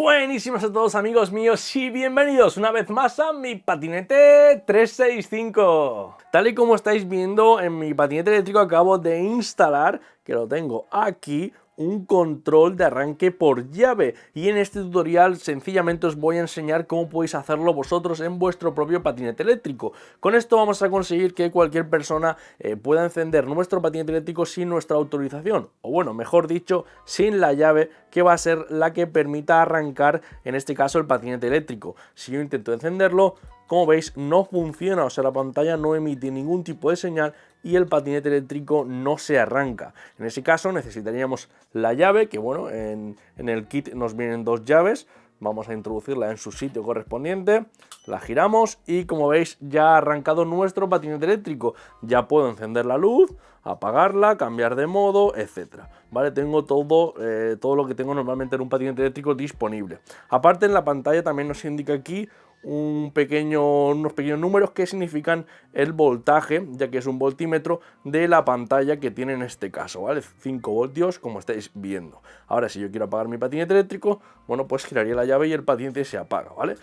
Buenísimas a todos amigos míos y bienvenidos una vez más a mi patinete 365. Tal y como estáis viendo, en mi patinete eléctrico acabo de instalar, que lo tengo aquí, un control de arranque por llave, y en este tutorial sencillamente os voy a enseñar cómo podéis hacerlo vosotros en vuestro propio patinete eléctrico. Con esto vamos a conseguir que cualquier persona pueda encender nuestro patinete eléctrico sin nuestra autorización, o bueno, mejor dicho, sin la llave que va a ser la que permita arrancar, en este caso, el patinete eléctrico. Si yo intento encenderlo, como veis, no funciona, o sea, la pantalla no emite ningún tipo de señal y el patinete eléctrico no se arranca. En ese caso necesitaríamos la llave, que bueno, en el kit nos vienen dos llaves. Vamos a introducirla en su sitio correspondiente, la giramos y como veis ya ha arrancado nuestro patinete eléctrico. Ya puedo encender la luz, apagarla, cambiar de modo, etcétera. Vale, tengo todo lo que tengo normalmente en un patinete eléctrico disponible. Aparte, en la pantalla también nos indica aquí unos pequeños números que significan el voltaje, ya que es un voltímetro de la pantalla que tiene en este caso, ¿vale? 5 voltios, como estáis viendo. Ahora, si yo quiero apagar mi patinete eléctrico, bueno, pues giraría la llave y el patinete se apaga, ¿vale?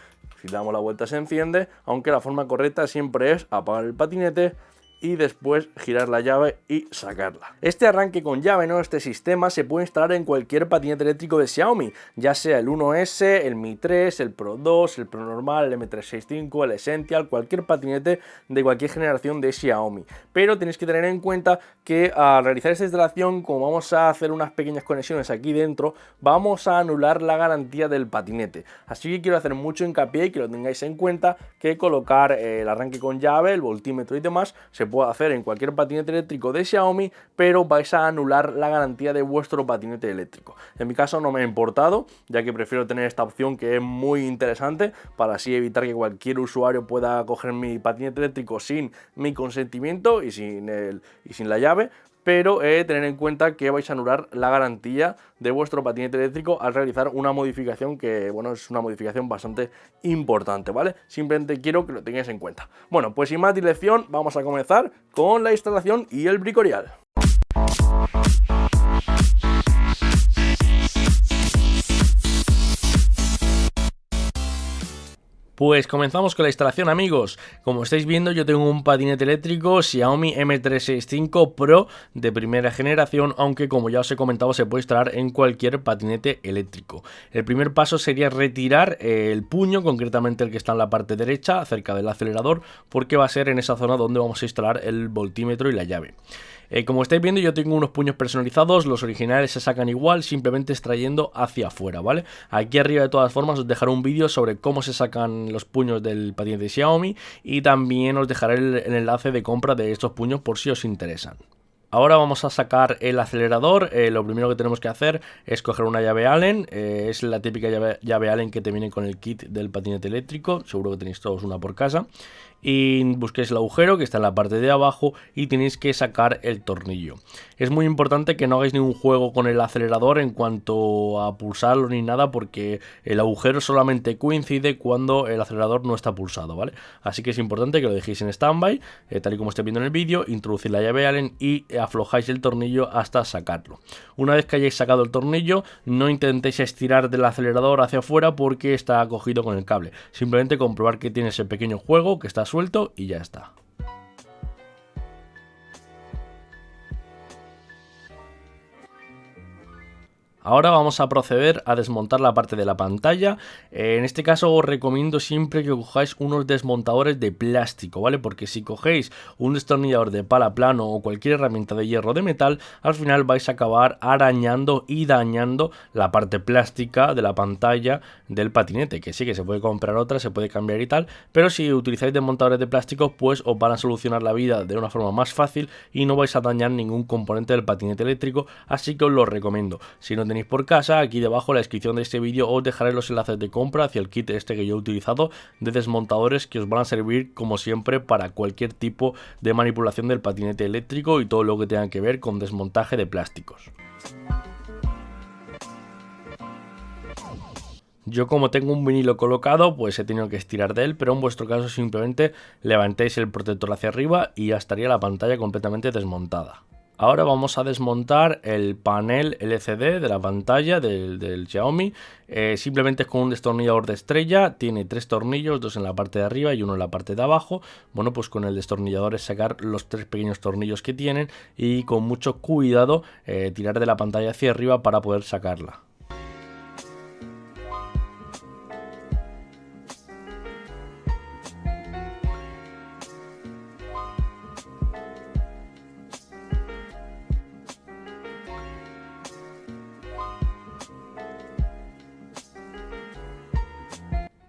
Si damos la vuelta se enciende, aunque la forma correcta siempre es apagar el patinete y después girar la llave y sacarla. Este arranque con llave, ¿no? Este sistema se puede instalar en cualquier patinete eléctrico de Xiaomi, ya sea el 1S, el Mi 3, el Pro 2, el Pro normal, el M365, el Essential, cualquier patinete de cualquier generación de Xiaomi. Pero tenéis que tener en cuenta que al realizar esta instalación, como vamos a hacer unas pequeñas conexiones aquí dentro, vamos a anular la garantía del patinete. Así que quiero hacer mucho hincapié y que lo tengáis en cuenta, que colocar el arranque con llave, el voltímetro y demás se puede hacer en cualquier patinete eléctrico de Xiaomi, pero vais a anular la garantía de vuestro patinete eléctrico. En mi caso no me ha importado, ya que prefiero tener esta opción, que es muy interesante, para así evitar que cualquier usuario pueda coger mi patinete eléctrico sin mi consentimiento y sin la llave. Pero tener en cuenta que vais a anular la garantía de vuestro patinete eléctrico al realizar una modificación que, bueno, es una modificación bastante importante, ¿vale? Simplemente quiero que lo tengáis en cuenta. Bueno, pues sin más dilación, vamos a comenzar con la instalación y el bricorial. Pues comenzamos con la instalación, amigos. Como estáis viendo, yo tengo un patinete eléctrico Xiaomi M365 Pro de primera generación, aunque como ya os he comentado se puede instalar en cualquier patinete eléctrico. El primer paso sería retirar el puño, concretamente el que está en la parte derecha, cerca del acelerador, porque va a ser en esa zona donde vamos a instalar el voltímetro y la llave. Como estáis viendo, yo tengo unos puños personalizados, los originales se sacan igual, simplemente extrayendo hacia afuera, ¿vale? Aquí arriba, de todas formas, os dejaré un vídeo sobre cómo se sacan los puños del patinete de Xiaomi, y también os dejaré el enlace de compra de estos puños por si os interesan. Ahora vamos a sacar el acelerador. Lo primero que tenemos que hacer es coger una llave Allen, es la típica llave Allen que te viene con el kit del patinete eléctrico, seguro que tenéis todos una por casa, y busquéis el agujero que está en la parte de abajo y tenéis que sacar el tornillo. Es muy importante que no hagáis ningún juego con el acelerador en cuanto a pulsarlo ni nada, porque el agujero solamente coincide cuando el acelerador no está pulsado, ¿vale? Así que es importante que lo dejéis en standby, tal y como estáis viendo en el vídeo, introducir la llave Allen y aflojáis el tornillo hasta sacarlo. Una vez que hayáis sacado el tornillo, no intentéis estirar del acelerador hacia afuera porque está cogido con el cable. Simplemente comprobar que tiene ese pequeño juego, que está suelto, y ya está. Ahora vamos a proceder a desmontar la parte de la pantalla. En este caso os recomiendo siempre que cojáis unos desmontadores de plástico, ¿vale? Porque si cogéis un destornillador de pala plano o cualquier herramienta de hierro o de metal, al final vais a acabar arañando y dañando la parte plástica de la pantalla del patinete, que sí que se puede comprar otra, se puede cambiar y tal, pero si utilizáis desmontadores de plástico, pues os van a solucionar la vida de una forma más fácil y no vais a dañar ningún componente del patinete eléctrico, así que os lo recomiendo. Si no tenéis por casa, aquí debajo en la descripción de este vídeo os dejaré los enlaces de compra hacia el kit este que yo he utilizado de desmontadores, que os van a servir como siempre para cualquier tipo de manipulación del patinete eléctrico y todo lo que tenga que ver con desmontaje de plásticos. Yo, como tengo un vinilo colocado, pues he tenido que estirar de él, pero en vuestro caso simplemente levantéis el protector hacia arriba y ya estaría la pantalla completamente desmontada. Ahora vamos a desmontar el panel LCD de la pantalla del Xiaomi. Simplemente es con un destornillador de estrella. Tiene 3 tornillos, 2 en la parte de arriba y 1 en la parte de abajo. Bueno, pues con el destornillador es sacar los 3 pequeños tornillos que tienen y con mucho cuidado tirar de la pantalla hacia arriba para poder sacarla.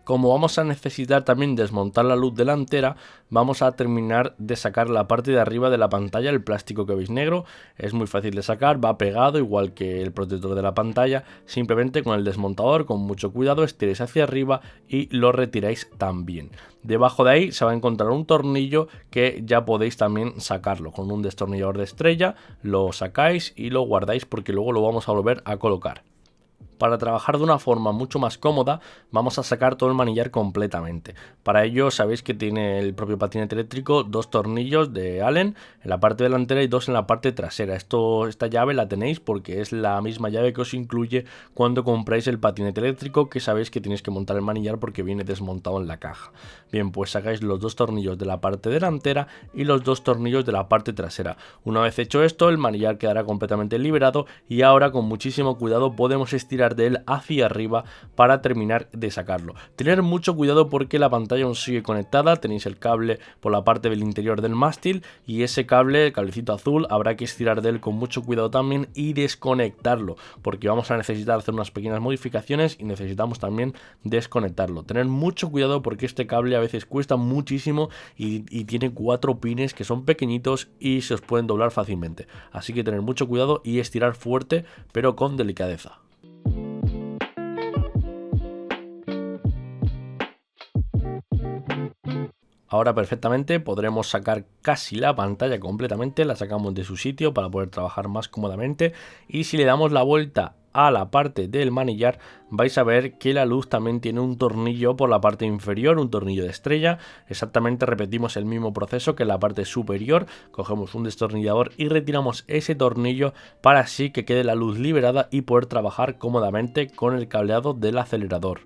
Como vamos a necesitar también desmontar la luz delantera, vamos a terminar de sacar la parte de arriba de la pantalla, el plástico que veis negro. Es muy fácil de sacar, va pegado igual que el protector de la pantalla. Simplemente con el desmontador, con mucho cuidado, estiráis hacia arriba y lo retiráis también. Debajo de ahí se va a encontrar un tornillo que ya podéis también sacarlo. Con un destornillador de estrella lo sacáis y lo guardáis porque luego lo vamos a volver a colocar. Para trabajar de una forma mucho más cómoda, vamos a sacar todo el manillar completamente. Para ello sabéis que tiene el propio patinete eléctrico 2 tornillos de Allen en la parte delantera y 2 en la parte trasera. Esta llave la tenéis porque es la misma llave que os incluye cuando compráis el patinete eléctrico, que sabéis que tenéis que montar el manillar porque viene desmontado en la caja. Bien, pues sacáis los 2 tornillos de la parte delantera y los 2 tornillos de la parte trasera. Una vez hecho esto, el manillar quedará completamente liberado y ahora con muchísimo cuidado podemos estirar de él hacia arriba para terminar de sacarlo. Tener mucho cuidado porque la pantalla aún sigue conectada, tenéis el cable por la parte del interior del mástil y ese cable, el cablecito azul, habrá que estirar de él con mucho cuidado también y desconectarlo, porque vamos a necesitar hacer unas pequeñas modificaciones y necesitamos también desconectarlo. Tener mucho cuidado porque este cable a veces cuesta muchísimo y tiene 4 pines que son pequeñitos y se os pueden doblar fácilmente, así que tener mucho cuidado y estirar fuerte pero con delicadeza. Ahora perfectamente podremos sacar casi la pantalla completamente, la sacamos de su sitio para poder trabajar más cómodamente y si le damos la vuelta a la parte del manillar vais a ver que la luz también tiene un tornillo por la parte inferior, un tornillo de estrella. Exactamente repetimos el mismo proceso que en la parte superior, cogemos un destornillador y retiramos ese tornillo para así que quede la luz liberada y poder trabajar cómodamente con el cableado del acelerador.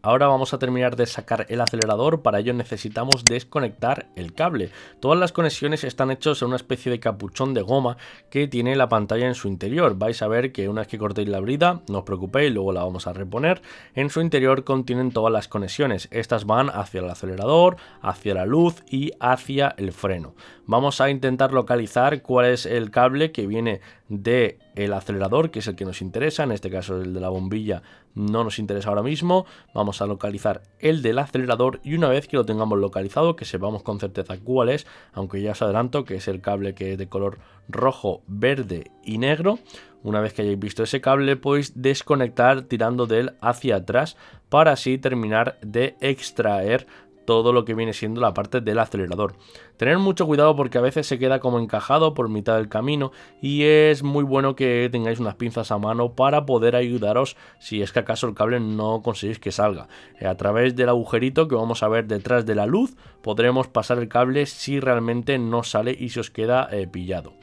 Ahora vamos a terminar de sacar el acelerador, para ello necesitamos desconectar el cable. Todas las conexiones están hechas en una especie de capuchón de goma que tiene la pantalla en su interior. Vais a ver que una vez que cortéis la brida, no os preocupéis, luego la vamos a reponer. En su interior contienen todas las conexiones. Estas van hacia el acelerador, hacia la luz y hacia el freno. Vamos a intentar localizar cuál es el cable que viene del acelerador, que es el que nos interesa. En este caso el de la bombilla no nos interesa ahora mismo. Vamos a localizar el del acelerador y una vez que lo tengamos localizado, que sepamos con certeza cuál es, aunque ya os adelanto que es el cable que es de color rojo, verde y negro. Una vez que hayáis visto ese cable, podéis desconectar tirando de él hacia atrás para así terminar de extraer todo lo que viene siendo la parte del acelerador. Tener mucho cuidado porque a veces se queda como encajado por mitad del camino y es muy bueno que tengáis unas pinzas a mano para poder ayudaros si es que acaso el cable no conseguís que salga. A través del agujerito que vamos a ver detrás de la luz podremos pasar el cable si realmente no sale y se os queda pillado.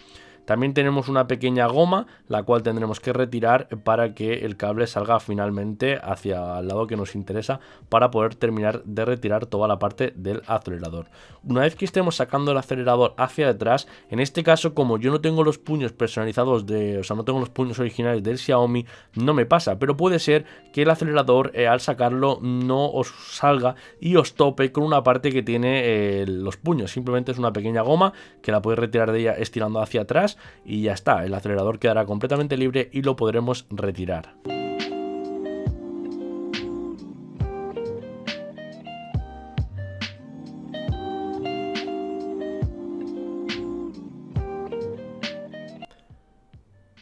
También tenemos una pequeña goma, la cual tendremos que retirar para que el cable salga finalmente hacia el lado que nos interesa para poder terminar de retirar toda la parte del acelerador. Una vez que estemos sacando el acelerador hacia detrás, en este caso como yo no tengo los puños personalizados no tengo los puños originales del Xiaomi, no me pasa, pero puede ser que el acelerador al sacarlo no os salga y os tope con una parte que tiene los puños. Simplemente es una pequeña goma que la podéis retirar de ella estirando hacia atrás y ya está, el acelerador quedará completamente libre y lo podremos retirar.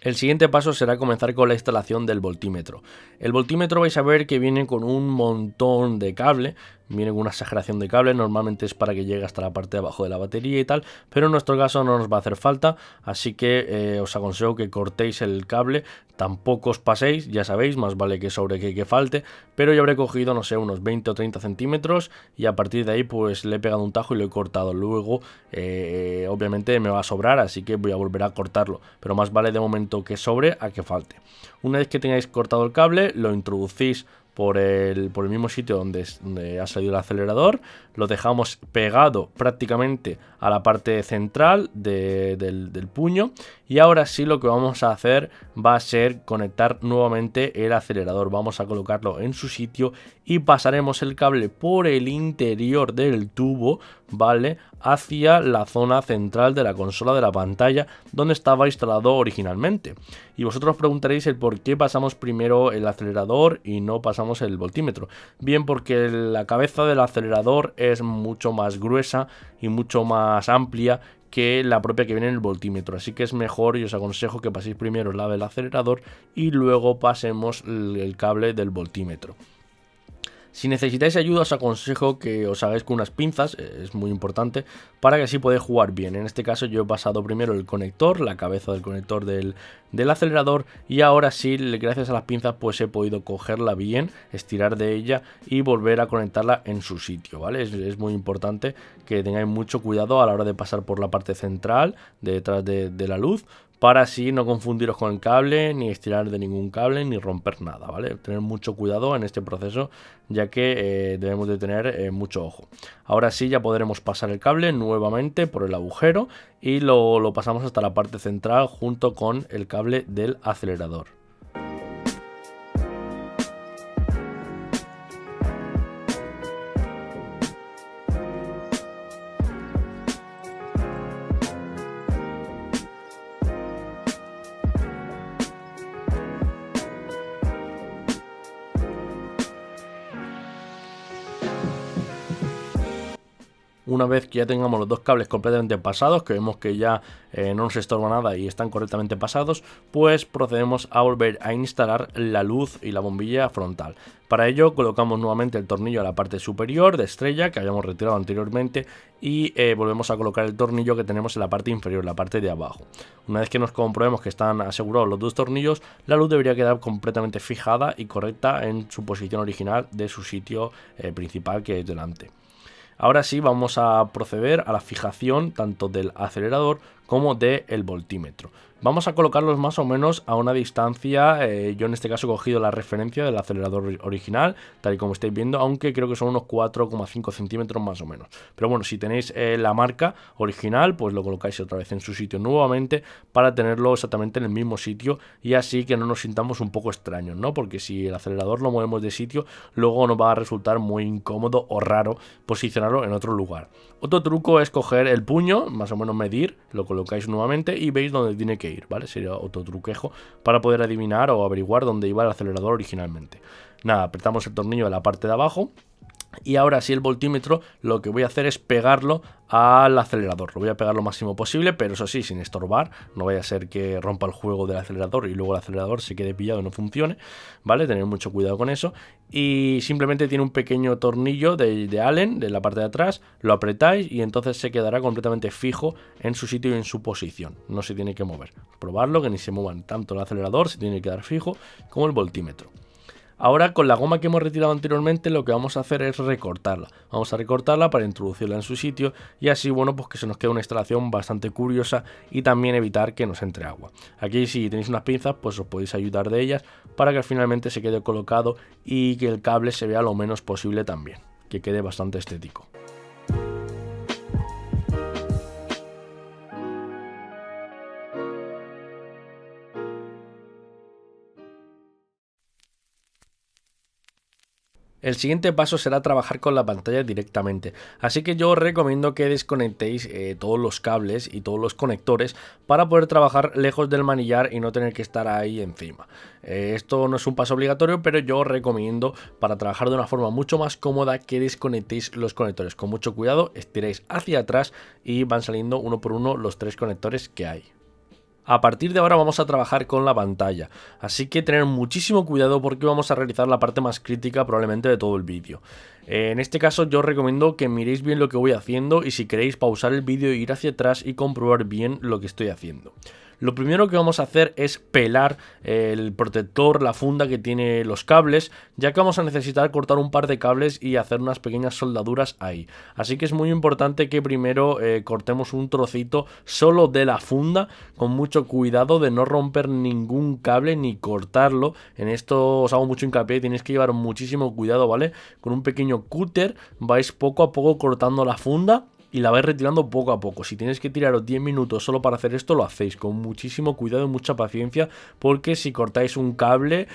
El siguiente paso será comenzar con la instalación del voltímetro. El voltímetro vais a ver que viene con un montón de cable, viene con una exageración de cable, normalmente es para que llegue hasta la parte de abajo de la batería y tal, pero en nuestro caso no nos va a hacer falta, así que os aconsejo que cortéis el cable, tampoco os paséis, ya sabéis, más vale que sobre que falte, pero yo habré cogido, no sé, unos 20 o 30 centímetros y a partir de ahí pues le he pegado un tajo y lo he cortado. Luego obviamente me va a sobrar, así que voy a volver a cortarlo, pero más vale de momento que sobre a que falte. Una vez que tengáis cortado el cable, lo introducís por el mismo sitio donde ha salido el acelerador, lo dejamos pegado prácticamente a la parte central del puño, y ahora sí lo que vamos a hacer va a ser conectar nuevamente el acelerador. Vamos a colocarlo en su sitio y pasaremos el cable por el interior del tubo, ¿vale?, hacia la zona central de la consola de la pantalla donde estaba instalado originalmente. Y vosotros preguntaréis el por qué pasamos primero el acelerador y no pasamos el voltímetro. Bien, porque la cabeza del acelerador es mucho más gruesa y mucho más amplia que la propia que viene en el voltímetro, así que es mejor y os aconsejo que paséis primero el del acelerador y luego pasemos el cable del voltímetro. Si necesitáis ayuda, os aconsejo que os hagáis con unas pinzas, es muy importante, para que así podáis jugar bien. En este caso yo he pasado primero el conector, la cabeza del conector del acelerador, y ahora sí, gracias a las pinzas, pues he podido cogerla bien, estirar de ella y volver a conectarla en su sitio, ¿vale? Es muy importante que tengáis mucho cuidado a la hora de pasar por la parte central, detrás de la luz, para así no confundiros con el cable, ni estirar de ningún cable, ni romper nada, ¿vale? Tener mucho cuidado en este proceso, ya que debemos de tener mucho ojo. Ahora sí ya podremos pasar el cable nuevamente por el agujero y lo pasamos hasta la parte central junto con el cable del acelerador. Una vez que ya tengamos los dos cables completamente pasados, que vemos que ya no nos estorba nada y están correctamente pasados, pues procedemos a volver a instalar la luz y la bombilla frontal. Para ello colocamos nuevamente el tornillo a la parte superior de estrella que habíamos retirado anteriormente y volvemos a colocar el tornillo que tenemos en la parte inferior, la parte de abajo. Una vez que nos comprobemos que están asegurados los dos tornillos, la luz debería quedar completamente fijada y correcta en su posición original de su sitio principal, que es delante. Ahora sí vamos a proceder a la fijación tanto del acelerador como del voltímetro. Vamos a colocarlos más o menos a una distancia, yo en este caso he cogido la referencia del acelerador original, tal y como estáis viendo, aunque creo que son unos 4,5 centímetros más o menos. Pero bueno, si tenéis la marca original, pues lo colocáis otra vez en su sitio nuevamente para tenerlo exactamente en el mismo sitio y así que no nos sintamos un poco extraños, ¿no? Porque si el acelerador lo movemos de sitio, luego nos va a resultar muy incómodo o raro posicionarlo en otro lugar. Otro truco es coger el puño, más o menos medir, lo colocáis nuevamente y veis dónde tiene que ir, ¿vale? Sería otro truquejo para poder adivinar o averiguar dónde iba el acelerador originalmente. Nada, apretamos el tornillo de la parte de abajo y ahora sí el voltímetro lo que voy a hacer es pegarlo al acelerador. Lo voy a pegar lo máximo posible, pero eso sí, sin estorbar. No vaya a ser que rompa el juego del acelerador y luego el acelerador se quede pillado y no funcione, ¿vale? Tener mucho cuidado con eso. Y simplemente tiene un pequeño tornillo de Allen de la parte de atrás, lo apretáis y entonces se quedará completamente fijo en su sitio y en su posición. No se tiene que mover. Probarlo, que ni se muevan tanto el acelerador, se tiene que quedar fijo, como el voltímetro. Ahora con la goma que hemos retirado anteriormente lo que vamos a hacer es recortarla. Vamos a recortarla para introducirla en su sitio y así, bueno, pues que se nos quede una instalación bastante curiosa y también evitar que nos entre agua. Aquí si tenéis unas pinzas pues os podéis ayudar de ellas para que finalmente se quede colocado y que el cable se vea lo menos posible también, que quede bastante estético. El siguiente paso será trabajar con la pantalla directamente, así que yo os recomiendo que desconectéis todos los cables y todos los conectores para poder trabajar lejos del manillar y no tener que estar ahí encima. Esto no es un paso obligatorio, pero yo os recomiendo para trabajar de una forma mucho más cómoda que desconectéis los conectores. Con mucho cuidado, estiréis hacia atrás y van saliendo uno por uno los tres conectores que hay. A partir de ahora vamos a trabajar con la pantalla, así que tener muchísimo cuidado porque vamos a realizar la parte más crítica probablemente de todo el vídeo. En este caso yo os recomiendo que miréis bien lo que voy haciendo y si queréis pausar el vídeo, ir hacia atrás y comprobar bien lo que estoy haciendo. Lo primero que vamos a hacer es pelar el protector, la funda que tiene los cables, ya que vamos a necesitar cortar un par de cables y hacer unas pequeñas soldaduras ahí. Así que es muy importante que primero cortemos un trocito solo de la funda, con mucho cuidado de no romper ningún cable ni cortarlo. En esto os hago mucho hincapié, tenéis que llevar muchísimo cuidado, ¿vale? Con un pequeño cúter vais poco a poco cortando la funda y la vais retirando poco a poco. Si tenéis que tiraros 10 minutos solo para hacer esto, lo hacéis con muchísimo cuidado y mucha paciencia, porque si cortáis un cable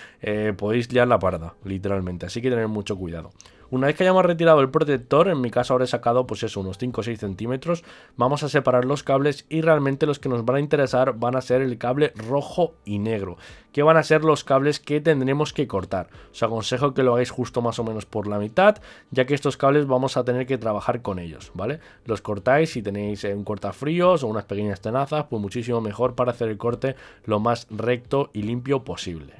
podéis liar la parda, literalmente. Así que tener mucho cuidado. Una vez que hayamos retirado el protector, en mi caso ahora he sacado pues eso, unos 5 o 6 centímetros, vamos a separar los cables y realmente los que nos van a interesar van a ser el cable rojo y negro, que van a ser los cables que tendremos que cortar. Os aconsejo que lo hagáis justo más o menos por la mitad, ya que estos cables vamos a tener que trabajar con ellos, ¿vale? Los cortáis, si tenéis un cortafríos o unas pequeñas tenazas, pues muchísimo mejor para hacer el corte lo más recto y limpio posible.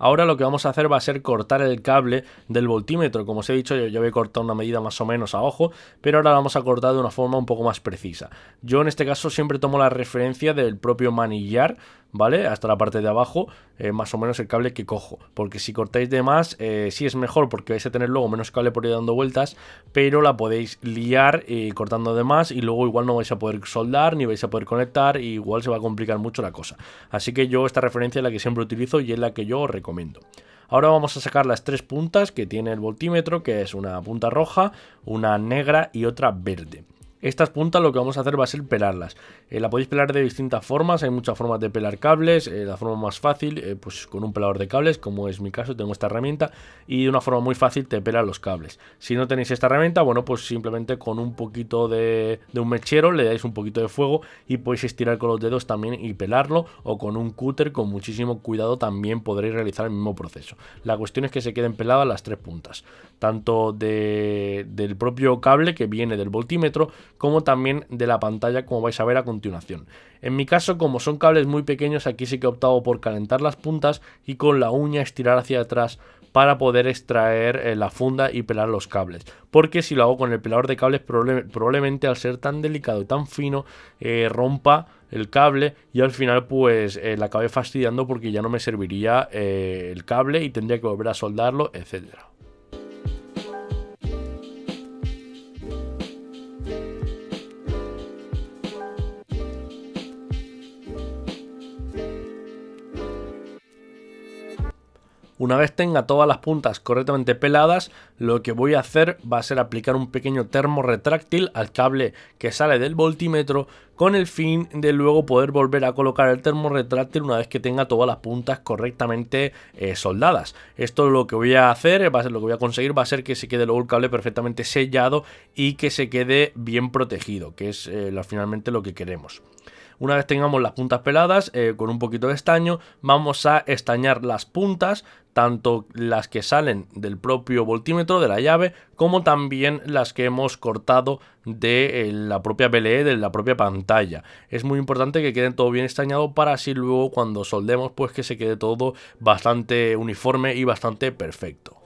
Ahora lo que vamos a hacer va a ser cortar el cable del voltímetro. Como os he dicho, yo voy a cortar una medida más o menos a ojo, pero ahora vamos a cortar de una forma un poco más precisa. Yo en este caso siempre tomo la referencia del propio manillar, ¿vale? Hasta la parte de abajo, más o menos el cable que cojo. Porque si cortáis de más, sí es mejor porque vais a tener luego menos cable por ahí dando vueltas, pero la podéis liar cortando de más y luego igual no vais a poder soldar ni vais a poder conectar y igual se va a complicar mucho la cosa. Así que yo esta referencia es la que siempre utilizo y es la que yo os recomiendo. Ahora vamos a sacar las tres puntas que tiene el voltímetro, que es una punta roja, una negra y otra verde. Estas puntas lo que vamos a hacer va a ser pelarlas. La podéis pelar de distintas formas, hay muchas formas de pelar cables. La forma más fácil, pues con un pelador de cables, como es mi caso, tengo esta herramienta, y de una forma muy fácil te pela los cables. Si no tenéis esta herramienta, bueno, pues simplemente con un poquito de un mechero le dais un poquito de fuego y podéis estirar con los dedos también y pelarlo, o con un cúter con muchísimo cuidado también podréis realizar el mismo proceso. La cuestión es que se queden peladas las tres puntas, tanto del propio cable que viene del voltímetro, como también de la pantalla, como vais a ver a continuación. En mi caso, como son cables muy pequeños, aquí sí que he optado por calentar las puntas y con la uña estirar hacia atrás para poder extraer la funda y pelar los cables, porque si lo hago con el pelador de cables probablemente al ser tan delicado y tan fino rompa el cable y al final pues la acabe fastidiando porque ya no me serviría el cable y tendría que volver a soldarlo, etcétera. Una vez tenga todas las puntas correctamente peladas, lo que voy a hacer va a ser aplicar un pequeño termo retráctil al cable que sale del voltímetro, con el fin de luego poder volver a colocar el termo retráctil una vez que tenga todas las puntas correctamente soldadas. Esto lo que voy a hacer, lo que voy a conseguir va a ser que se quede luego el cable perfectamente sellado y que se quede bien protegido, que es finalmente lo que queremos. Una vez tengamos las puntas peladas, con un poquito de estaño, vamos a estañar las puntas, tanto las que salen del propio voltímetro, de la llave, como también las que hemos cortado de la propia PLE, de la propia pantalla. Es muy importante que queden todo bien estañado para así luego cuando soldemos, pues que se quede todo bastante uniforme y bastante perfecto.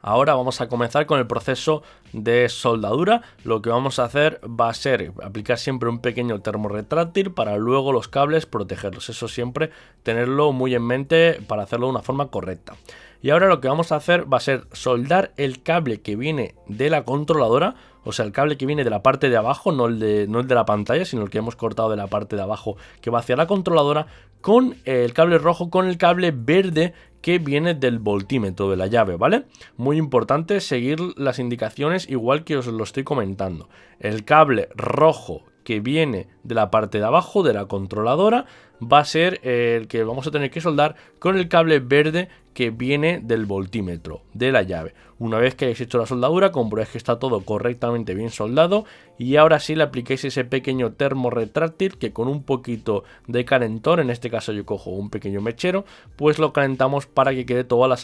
Ahora vamos a comenzar con el proceso de soldadura. Lo que vamos a hacer va a ser aplicar siempre un pequeño termo retráctil para luego los cables protegerlos. Eso siempre tenerlo muy en mente para hacerlo de una forma correcta. Y ahora lo que vamos a hacer va a ser soldar el cable que viene de la controladora, o sea, el cable que viene de la parte de abajo, no el de la pantalla, sino el que hemos cortado de la parte de abajo que va hacia la controladora, con el cable rojo, con el cable verde que viene del voltímetro, de la llave, ¿vale? Muy importante seguir las indicaciones igual que os lo estoy comentando. El cable rojo que viene de la parte de abajo de la controladora va a ser el que vamos a tener que soldar con el cable verde que viene del voltímetro de la llave. Una vez que hayáis hecho la soldadura, compruebáis que está todo correctamente bien soldado y ahora sí le apliquéis ese pequeño termo retráctil que con un poquito de calentón, en este caso yo cojo un pequeño mechero, pues lo calentamos para que quede toda la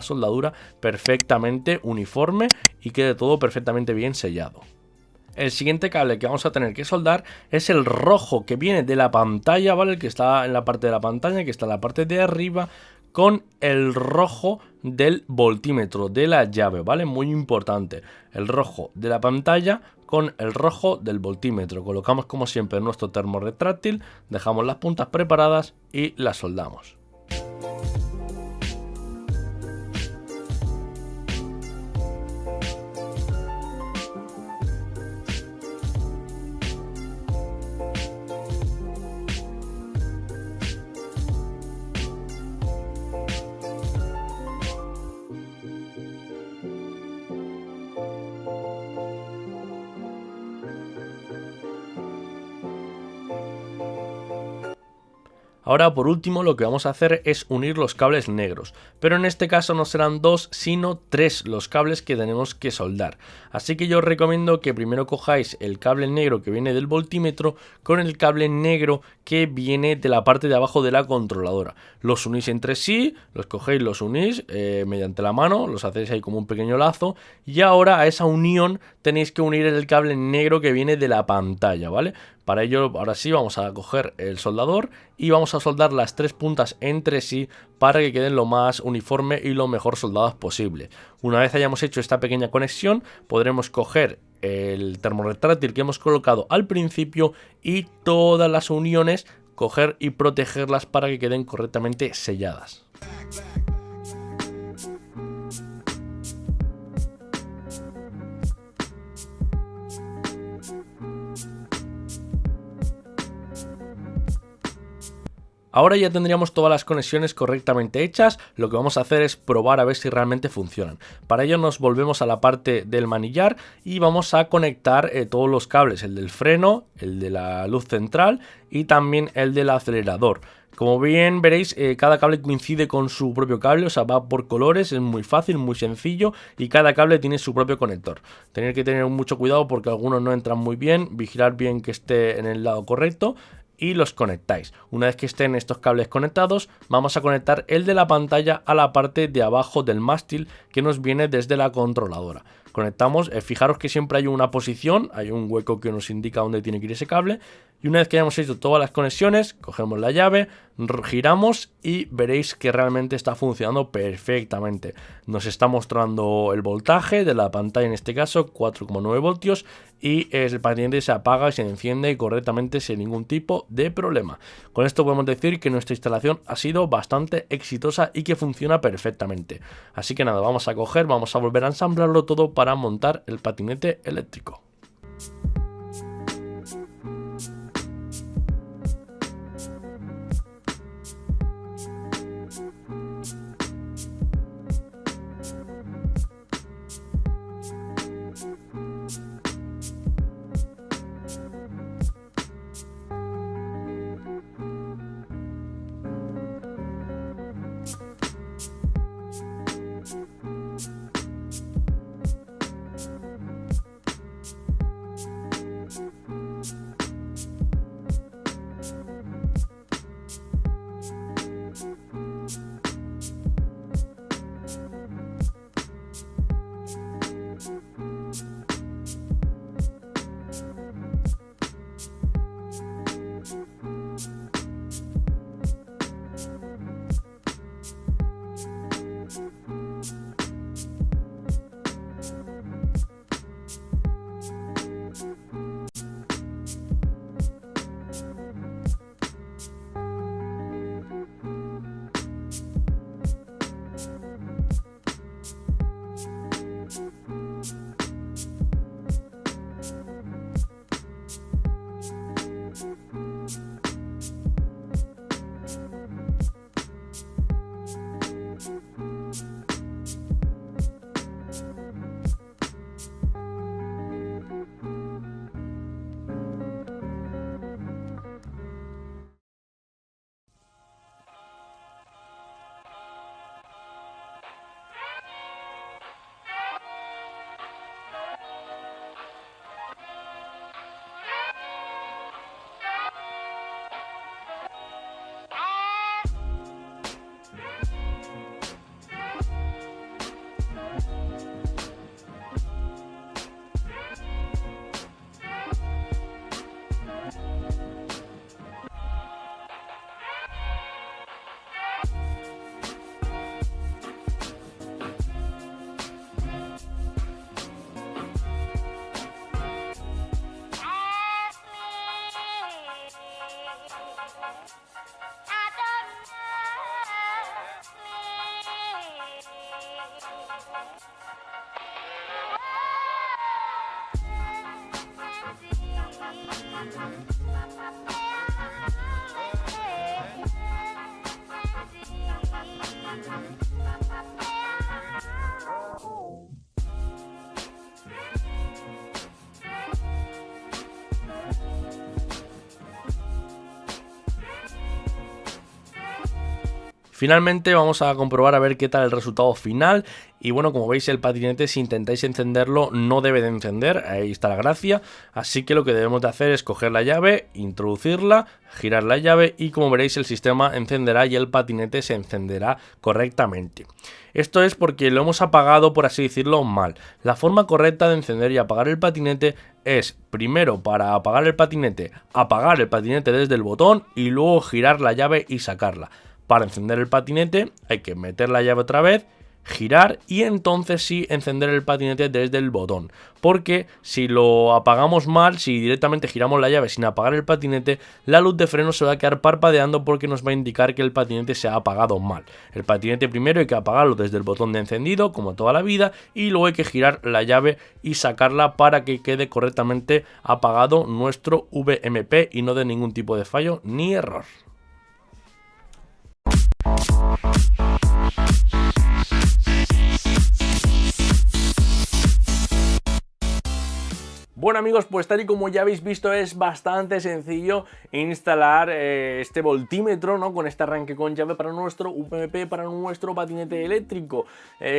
soldadura perfectamente uniforme y quede todo perfectamente bien sellado. El siguiente cable que vamos a tener que soldar es el rojo que viene de la pantalla, ¿vale? El que está en la parte de la pantalla, que está en la parte de arriba, con el rojo del voltímetro de la llave, ¿vale? Muy importante. El rojo de la pantalla con el rojo del voltímetro. Colocamos como siempre nuestro termo retráctil, dejamos las puntas preparadas y las soldamos. Ahora por último lo que vamos a hacer es unir los cables negros, pero en este caso no serán 2 sino 3 los cables que tenemos que soldar. Así que yo os recomiendo que primero cojáis el cable negro que viene del voltímetro con el cable negro que viene de la parte de abajo de la controladora. Los unís entre sí, los cogéis, los unís mediante la mano, los hacéis ahí como un pequeño lazo y ahora a esa unión tenéis que unir el cable negro que viene de la pantalla, ¿vale? Para ello, ahora sí, vamos a coger el soldador y vamos a soldar las 3 puntas entre sí para que queden lo más uniforme y lo mejor soldadas posible. Una vez hayamos hecho esta pequeña conexión, podremos coger el termorretráctil que hemos colocado al principio y todas las uniones coger y protegerlas para que queden correctamente selladas. Ahora ya tendríamos todas las conexiones correctamente hechas, lo que vamos a hacer es probar a ver si realmente funcionan. Para ello nos volvemos a la parte del manillar y vamos a conectar todos los cables, el del freno, el de la luz central y también el del acelerador. Como bien veréis, cada cable coincide con su propio cable, o sea, va por colores, es muy fácil, muy sencillo y cada cable tiene su propio conector. Tenéis que tener mucho cuidado porque algunos no entran muy bien, vigilar bien que esté en el lado correcto y los conectáis. Una vez que estén estos cables conectados, vamos a conectar el de la pantalla a la parte de abajo del mástil que nos viene desde la controladora. Conectamos, fijaros que siempre hay una posición, hay un hueco que nos indica dónde tiene que ir ese cable. Y una vez que hayamos hecho todas las conexiones, cogemos la llave, giramos y veréis que realmente está funcionando perfectamente. Nos está mostrando el voltaje de la pantalla, en este caso 4,9 voltios, y el patinete se apaga y se enciende correctamente sin ningún tipo de problema. Con esto podemos decir que nuestra instalación ha sido bastante exitosa y que funciona perfectamente. Así que nada, vamos a volver a ensamblarlo todo para montar el patinete eléctrico. Finalmente vamos a comprobar a ver qué tal el resultado final. Y bueno, como veis, el patinete, si intentáis encenderlo, no debe de encender, ahí está la gracia. Así que lo que debemos de hacer es coger la llave, introducirla, girar la llave y como veréis el sistema encenderá y el patinete se encenderá correctamente. Esto es porque lo hemos apagado, por así decirlo, mal. La forma correcta de encender y apagar el patinete es, primero, para apagar el patinete desde el botón y luego girar la llave y sacarla. Para encender el patinete hay que meter la llave otra vez, girar y entonces sí encender el patinete desde el botón. Porque si lo apagamos mal, si directamente giramos la llave sin apagar el patinete, la luz de freno se va a quedar parpadeando porque nos va a indicar que el patinete se ha apagado mal. El patinete primero hay que apagarlo desde el botón de encendido, como toda la vida, y luego hay que girar la llave y sacarla para que quede correctamente apagado nuestro VMP y no dé ningún tipo de fallo ni error. Bueno amigos, pues tal y como ya habéis visto es bastante sencillo instalar este voltímetro, ¿no? Con este arranque con llave para nuestro VMP, para nuestro patinete eléctrico.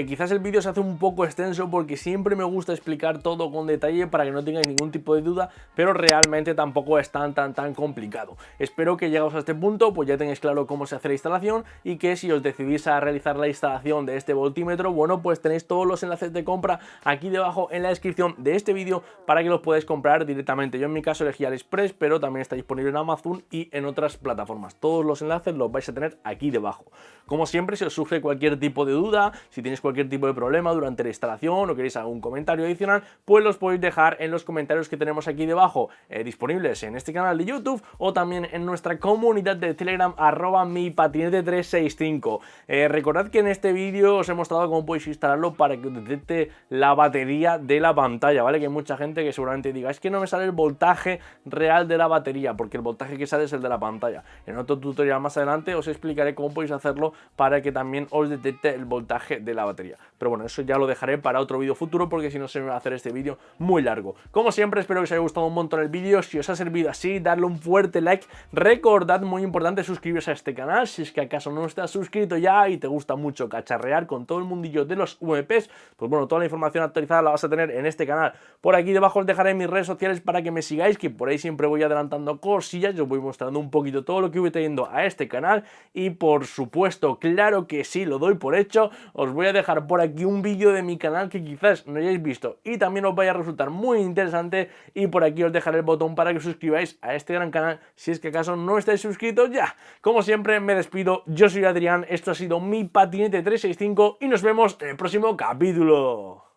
Quizás el vídeo se hace un poco extenso porque siempre me gusta explicar todo con detalle para que no tengáis ningún tipo de duda, pero realmente tampoco es tan complicado. Espero que llegados a este punto pues ya tengáis claro cómo se hace la instalación y que si os decidís a realizar la instalación de este voltímetro, bueno, pues tenéis todos los enlaces de compra aquí debajo en la descripción de este vídeo para que los podáis comprar directamente. Yo en mi caso elegí AliExpress, pero también está disponible en Amazon y en otras plataformas. Todos los enlaces los vais a tener aquí debajo. Como siempre, si os surge cualquier tipo de duda, si tenéis cualquier tipo de problema durante la instalación o queréis algún comentario adicional, pues los podéis dejar en los comentarios que tenemos aquí debajo, disponibles en este canal de YouTube o también en nuestra comunidad de Telegram @mipatinete365. Recordad que en este vídeo os he mostrado cómo podéis instalarlo para que os detecte la batería de la pantalla, ¿vale? Que hay mucha gente que seguramente diga, es que no me sale el voltaje real de la batería, porque el voltaje que sale es el de la pantalla. En otro tutorial más adelante os explicaré cómo podéis hacerlo para que también os detecte el voltaje de la batería. Pero bueno, eso ya lo dejaré para otro vídeo futuro, porque si no se me va a hacer este vídeo muy largo. Como siempre, espero que os haya gustado un montón el vídeo. Si os ha servido así, darle un fuerte like. Recordad, muy importante, suscribiros a este canal, si es que acaso no estás suscrito ya y te gusta mucho cacharrear con todo el mundillo de los VMPs, pues bueno, toda la información actualizada la vas a tener en este canal. Por aquí debajo os dejaré mis redes sociales para que me sigáis, que por ahí siempre voy adelantando cosillas, yo os voy mostrando un poquito todo lo que voy trayendo a este canal y por supuesto, claro que sí, lo doy por hecho, os voy a dejar por aquí un vídeo de mi canal que quizás no hayáis visto y también os vaya a resultar muy interesante y por aquí os dejaré el botón para que os suscribáis a este gran canal si es que acaso no estáis suscritos ya. Como siempre me despido, yo soy Adrián, esto ha sido Mi Patinete 365 y nos vemos en el próximo capítulo.